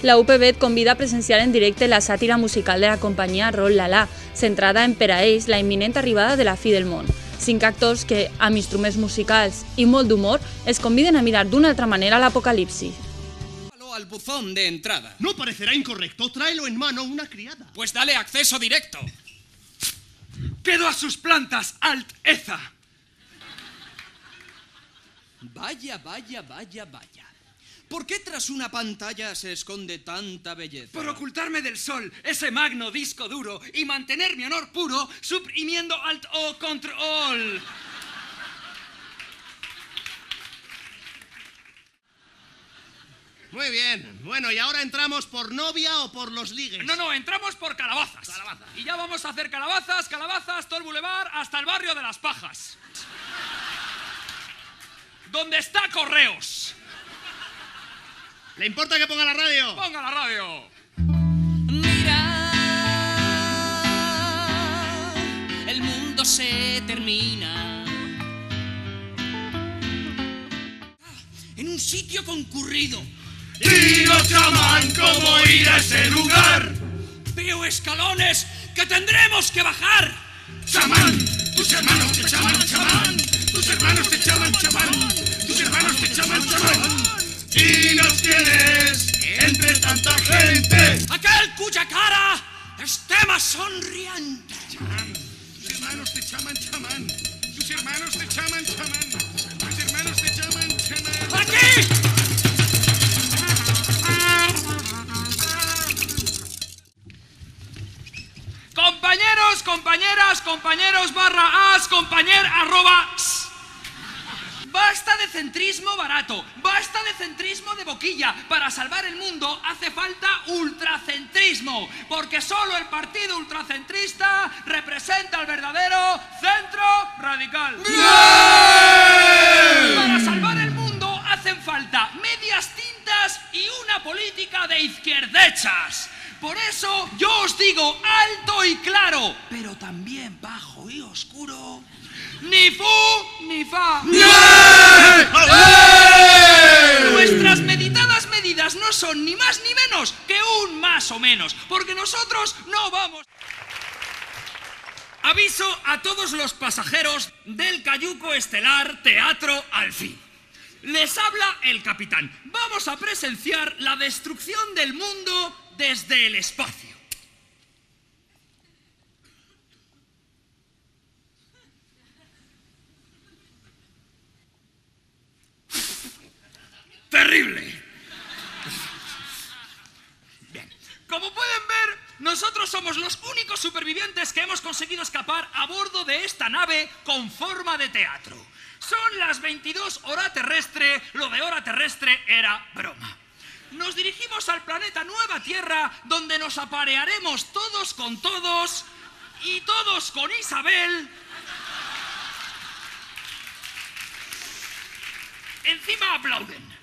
La UPB et convida a presenciar en directe la sàtira musical de la companyia Rol Lala, centrada en per a ells la imminent arribada de la fi del món. 5 actors que, amb instruments musicals i molt d'humor, es conviden a mirar d'una altra manera l'apocalipsi. Al buzón de entrada. No parecerá incorrecto. Tráelo en mano una criada. Pues dale acceso directo. ¡Quedo a sus plantas, Alteza! Vaya, vaya, vaya, vaya. ¿Por qué tras una pantalla se esconde tanta belleza? Por ocultarme del sol, ese magno disco duro, y mantener mi honor puro, suprimiendo Alt o Control. Muy bien. Bueno, ¿y ahora entramos por novia o por los ligues? No, entramos por calabazas. Calabazas. Y ya vamos a hacer calabazas, todo el bulevar, hasta el barrio de Las Pajas. ¿Dónde está Correos? ¿Le importa que ponga la radio? ¡Ponga la radio! Mira, el mundo se termina. En un sitio concurrido. ¡Dino, chamán, cómo ir a ese lugar! Veo escalones que tendremos que bajar. ¡Chamán! ¡Tus hermanos te llaman chamán! ¡Tus hermanos te llaman chamán! ¡Tus hermanos te llaman chamán! ¡Y nos tienes entre tanta gente! Aquel cuya cara esté más sonriente. Chamán, tus hermanos te llaman chamán. Tus hermanos te llaman chamán. Tus hermanos te llaman chamán. ¡Aquí! Compañeros, compañeras, compañeros /as, @s. Basta de centrismo barato, basta de centrismo de boquilla. Para salvar el mundo hace falta ultracentrismo, porque solo el partido ultracentrista representa el verdadero centro radical. Para salvar el mundo hacen falta medias tintas y una política de izquierdechas. Por eso yo os digo alto y claro, pero también bajo y oscuro, ni fu ni fa. Nuestras meditadas medidas no son ni más ni menos que un más o menos, porque nosotros no vamos. Aviso a todos los pasajeros del Cayuco Estelar Teatro Alfí. Les habla el capitán. Vamos a presenciar la destrucción del mundo desde el espacio. ¡Terrible! Bien. Como pueden ver, nosotros somos los únicos supervivientes que hemos conseguido escapar a bordo de esta nave con forma de teatro. Son las 22 hora terrestre, lo de hora terrestre era broma. Nos dirigimos al planeta Nueva Tierra, donde nos aparearemos todos con todos y todos con Isabel. Encima aplauden.